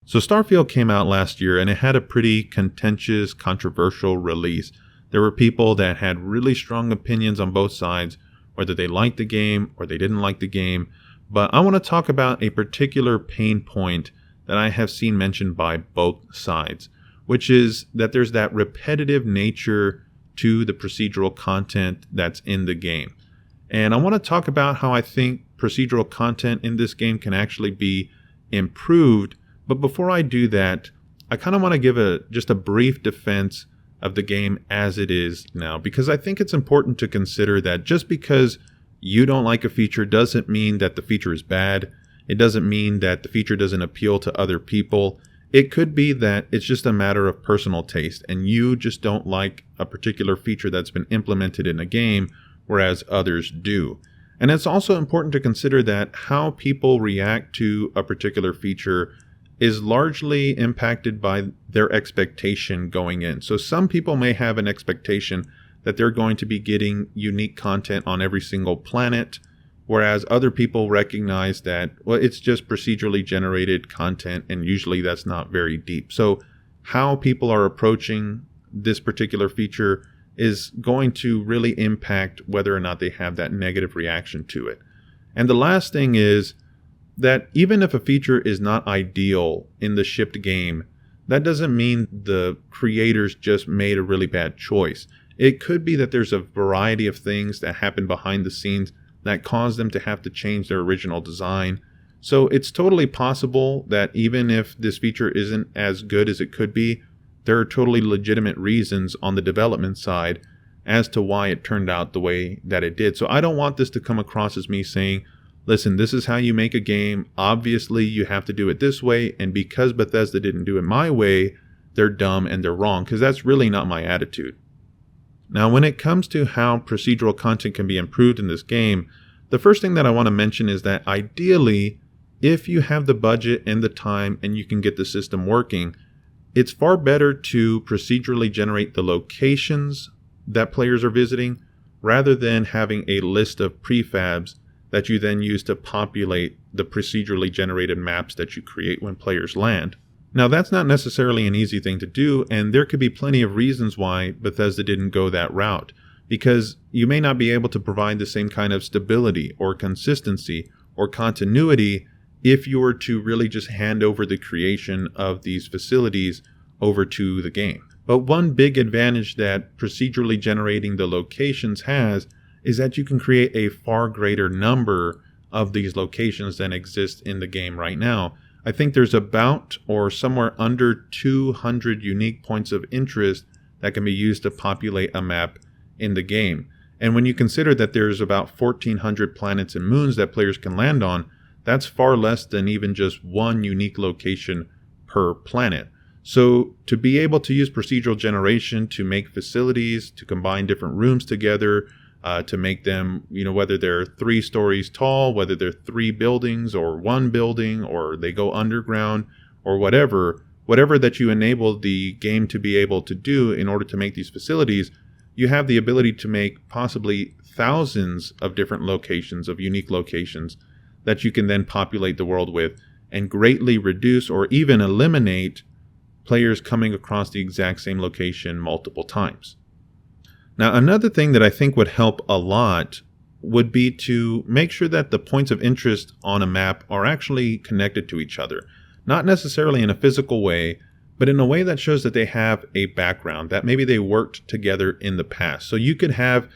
So Starfield came out last year and it had a pretty contentious, controversial release. There were people that had really strong opinions on both sides, whether they liked the game or they didn't like the game. But I want to talk about a particular pain point that I have seen mentioned by both sides, which is that there's that repetitive nature to the procedural content that's in the game. And I want to talk about how I think procedural content in this game can actually be improved. But before I do that, I kind of want to give just a brief defense of the game as it is now, because I think it's important to consider that just because you don't like a feature doesn't mean that the feature is bad. It doesn't mean that the feature doesn't appeal to other people. It could be that it's just a matter of personal taste and you just don't like a particular feature that's been implemented in a game, whereas others do. And it's also important to consider that how people react to a particular feature is largely impacted by their expectation going in. So some people may have an expectation that they're going to be getting unique content on every single planet, whereas other people recognize that, well, it's just procedurally generated content, and usually that's not very deep. So how people are approaching this particular feature is going to really impact whether or not they have that negative reaction to it. And the last thing is that even if a feature is not ideal in the shipped game, that doesn't mean the creators just made a really bad choice. It could be that there's a variety of things that happen behind the scenes that cause them to have to change their original design. So it's totally possible that even if this feature isn't as good as it could be, there are totally legitimate reasons on the development side as to why it turned out the way that it did. So I don't want this to come across as me saying, listen, this is how you make a game. Obviously, you have to do it this way. And because Bethesda didn't do it my way, they're dumb and they're wrong, because that's really not my attitude. Now, when it comes to how procedural content can be improved in this game, the first thing that I want to mention is that ideally, if you have the budget and the time and you can get the system working, it's far better to procedurally generate the locations that players are visiting rather than having a list of prefabs that you then use to populate the procedurally generated maps that you create when players land. Now, that's not necessarily an easy thing to do, and there could be plenty of reasons why Bethesda didn't go that route, because you may not be able to provide the same kind of stability or consistency or continuity if you were to really just hand over the creation of these facilities over to the game. But one big advantage that procedurally generating the locations has is that you can create a far greater number of these locations than exist in the game right now. I think there's about or somewhere under 200 unique points of interest that can be used to populate a map in the game. And when you consider that there's about 1,400 planets and moons that players can land on, that's far less than even just one unique location per planet. So to be able to use procedural generation to make facilities, to combine different rooms together, to make them, whether they're 3 stories tall, whether they're 3 buildings or 1 building, or they go underground or whatever that you enable the game to be able to do in order to make these facilities, you have the ability to make possibly thousands of different locations, of unique locations that you can then populate the world with and greatly reduce or even eliminate players coming across the exact same location multiple times. Now, another thing that I think would help a lot would be to make sure that the points of interest on a map are actually connected to each other. Not necessarily in a physical way, but in a way that shows that they have a background, that maybe they worked together in the past. So you could have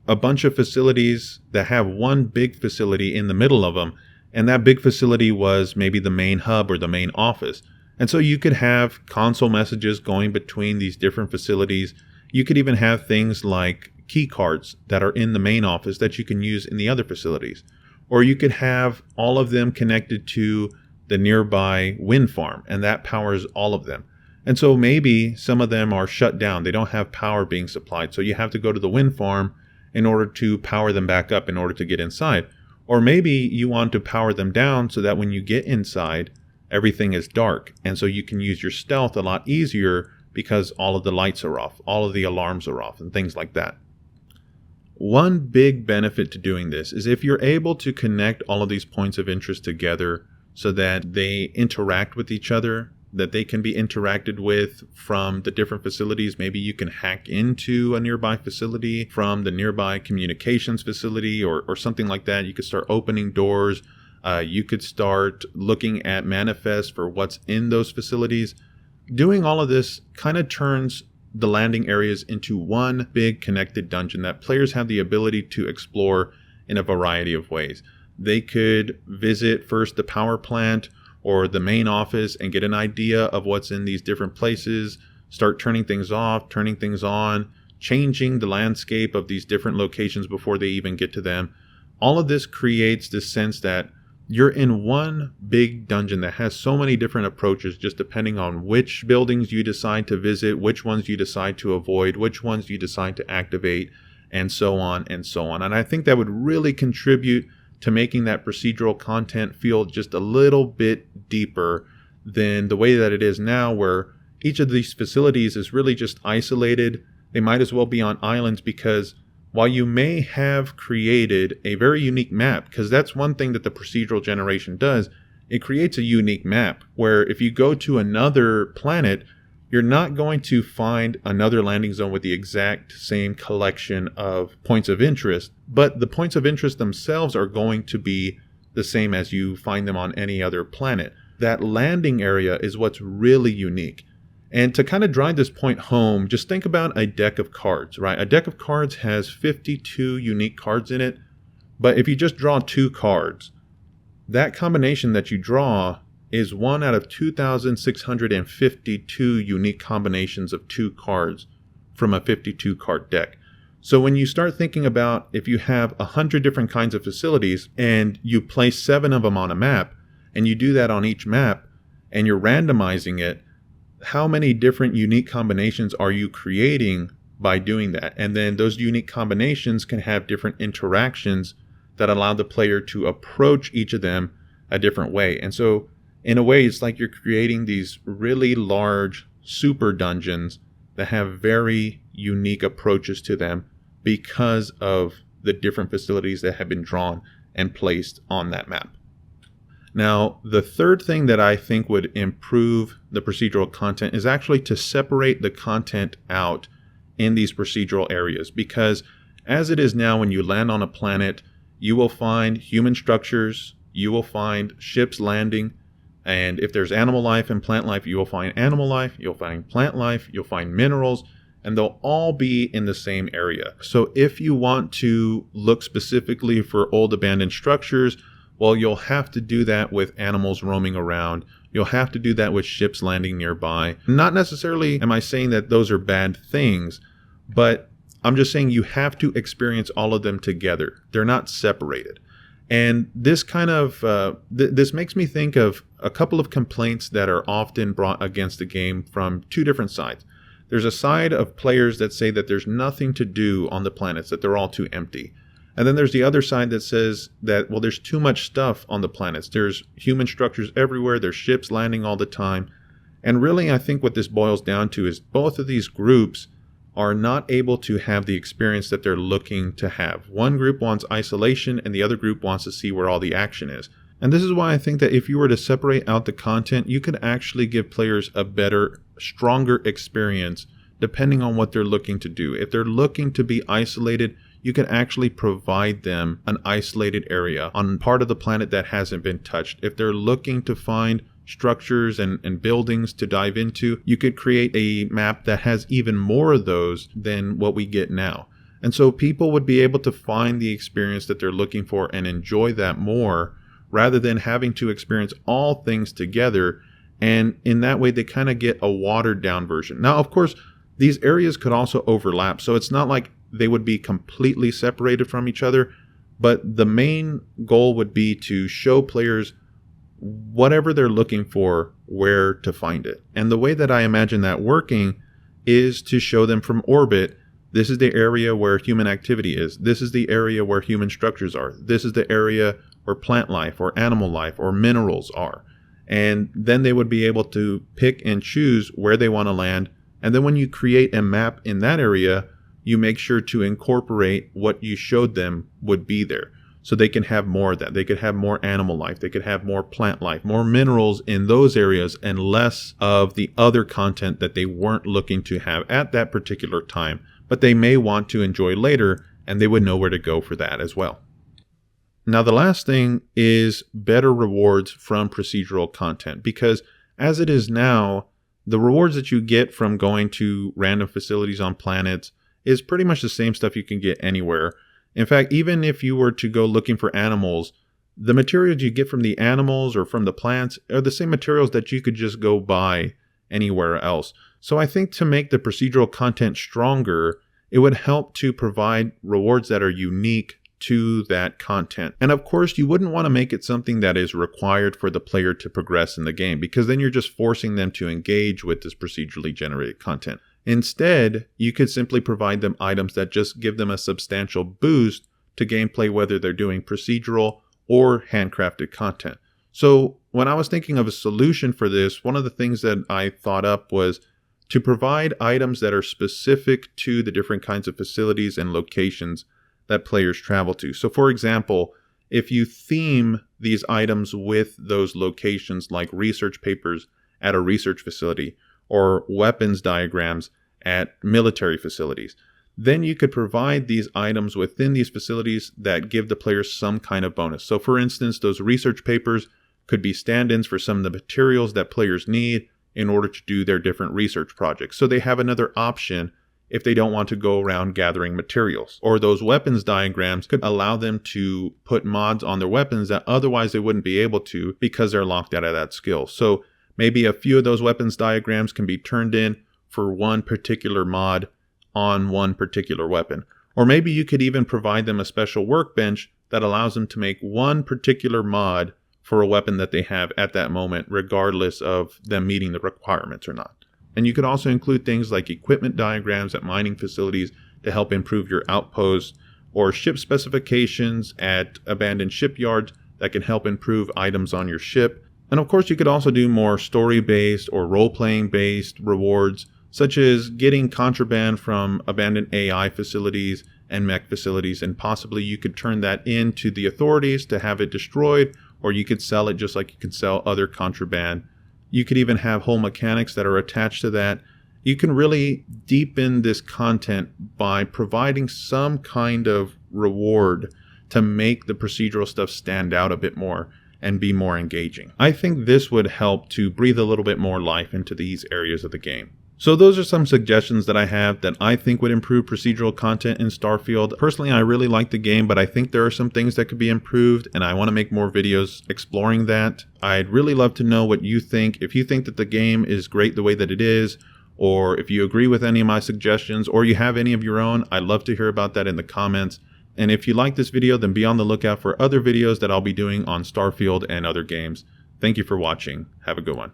a bunch of facilities that have one big facility in the middle of them, and that big facility was maybe the main hub or the main office. And so you could have console messages going between these different facilities. You could even have things like key cards that are in the main office that you can use in the other facilities. Or you could have all of them connected to the nearby wind farm, and that powers all of them. And so maybe some of them are shut down. They don't have power being supplied. So you have to go to the wind farm in order to power them back up in order to get inside. Or maybe you want to power them down so that when you get inside, everything is dark. And so you can use your stealth a lot easier because all of the lights are off, all of the alarms are off, and things like that. One big benefit to doing this is if you're able to connect all of these points of interest together so that they interact with each other, that they can be interacted with from the different facilities. Maybe you can hack into a nearby facility from the nearby communications facility or something like that. You could start opening doors. You could start looking at manifests for what's in those facilities. Doing all of this kind of turns the landing areas into one big connected dungeon that players have the ability to explore in a variety of ways. They could visit first the power plant or the main office and get an idea of what's in these different places, start turning things off, turning things on, changing the landscape of these different locations before they even get to them. All of this creates this sense that you're in one big dungeon that has so many different approaches, just depending on which buildings you decide to visit, which ones you decide to avoid, which ones you decide to activate, and so on and so on. And I think that would really contribute to making that procedural content feel just a little bit deeper than the way that it is now, where each of these facilities is really just isolated. They might as well be on islands, because while you may have created a very unique map, because that's one thing that the procedural generation does, it creates a unique map where if you go to another planet, you're not going to find another landing zone with the exact same collection of points of interest, but the points of interest themselves are going to be the same as you find them on any other planet. That landing area is what's really unique. And to kind of drive this point home, just think about a deck of cards, right? A deck of cards has 52 unique cards in it, but if you just draw 2 cards, that combination that you draw is one out of 2,652 unique combinations of 2 cards from a 52 card deck. So when you start thinking about if you have 100 different kinds of facilities and you place 7 of them on a map, and you do that on each map and you're randomizing it, how many different unique combinations are you creating by doing that? And then those unique combinations can have different interactions that allow the player to approach each of them a different way. And so in a way, it's like you're creating these really large super dungeons that have very unique approaches to them because of the different facilities that have been drawn and placed on that map. Now, the third thing that I think would improve the procedural content is actually to separate the content out in these procedural areas, because as it is now, when you land on a planet, you will find human structures, you will find ships landing, and if there's animal life and plant life, you will find animal life, you'll find plant life, you'll find minerals, and they'll all be in the same area. So if you want to look specifically for old abandoned structures, well, you'll have to do that with animals roaming around. You'll have to do that with ships landing nearby. Not necessarily am I saying that those are bad things, but I'm just saying you have to experience all of them together. They're not separated. And this kind of, this makes me think of a couple of complaints that are often brought against the game from 2 different sides. There's a side of players that say that there's nothing to do on the planets, that they're all too empty. And then there's the other side that says that, well, there's too much stuff on the planets. There's human structures everywhere. There's ships landing all the time. And really, I think what this boils down to is both of these groups are not able to have the experience that they're looking to have. One group wants isolation and the other group wants to see where all the action is. And this is why I think that if you were to separate out the content, you could actually give players a better, stronger experience depending on what they're looking to do. If they're looking to be isolated, you can actually provide them an isolated area on part of the planet that hasn't been touched. If they're looking to find structures and buildings to dive into, you could create a map that has even more of those than what we get now. And so people would be able to find the experience that they're looking for and enjoy that more, rather than having to experience all things together. And in that way, they kind of get a watered down version. Now, of course, these areas could also overlap. So it's not like they would be completely separated from each other, but the main goal would be to show players whatever they're looking for, where to find it. And the way that I imagine that working is to show them from orbit, this is the area where human activity is. This is the area where human structures are. This is the area where plant life or animal life or minerals are. And then they would be able to pick and choose where they want to land. And then when you create a map in that area, you make sure to incorporate what you showed them would be there. so they can have more of that. They could have more animal life. They could have more plant life, more minerals in those areas, and less of the other content that they weren't looking to have at that particular time, but they may want to enjoy later, and they would know where to go for that as well. Now, the last thing is better rewards from procedural content, because as it is now, the rewards that you get from going to random facilities on planets is pretty much the same stuff you can get anywhere. In fact, even if you were to go looking for animals, the materials you get from the animals or from the plants are the same materials that you could just go buy anywhere else. So I think to make the procedural content stronger, it would help to provide rewards that are unique to that content. And of course, you wouldn't want to make it something that is required for the player to progress in the game, because then you're just forcing them to engage with this procedurally generated content. Instead, you could simply provide them items that just give them a substantial boost to gameplay, whether they're doing procedural or handcrafted content. So when I was thinking of a solution for this, one of the things that I thought up was to provide items that are specific to the different kinds of facilities and locations that players travel to. So for example, if you theme these items with those locations, like research papers at a research facility or weapons diagrams at military facilities, then you could provide these items within these facilities that give the players some kind of bonus. So for instance, those research papers could be stand-ins for some of the materials that players need in order to do their different research projects. So they have another option if they don't want to go around gathering materials. Or those weapons diagrams could allow them to put mods on their weapons that otherwise they wouldn't be able to because they're locked out of that skill. So maybe a few of those weapons diagrams can be turned in for one particular mod on one particular weapon. Or maybe you could even provide them a special workbench that allows them to make one particular mod for a weapon that they have at that moment, regardless of them meeting the requirements or not. And you could also include things like equipment diagrams at mining facilities to help improve your outposts, or ship specifications at abandoned shipyards that can help improve items on your ship. And of course, you could also do more story-based or role-playing based rewards, such as getting contraband from abandoned AI facilities and mech facilities, and possibly you could turn that into the authorities to have it destroyed, or you could sell it just like you could sell other contraband. You could even have whole mechanics that are attached to that. You can really deepen this content by providing some kind of reward to make the procedural stuff stand out a bit more and be more engaging. I think this would help to breathe a little bit more life into these areas of the game. So those are some suggestions that I have that I think would improve procedural content in Starfield. Personally, I really like the game, but I think there are some things that could be improved, and I want to make more videos exploring that. I'd really love to know what you think. If you think that the game is great the way that it is, or if you agree with any of my suggestions, or you have any of your own, I'd love to hear about that in the comments. And if you like this video, then be on the lookout for other videos that I'll be doing on Starfield and other games. Thank you for watching. Have a good one.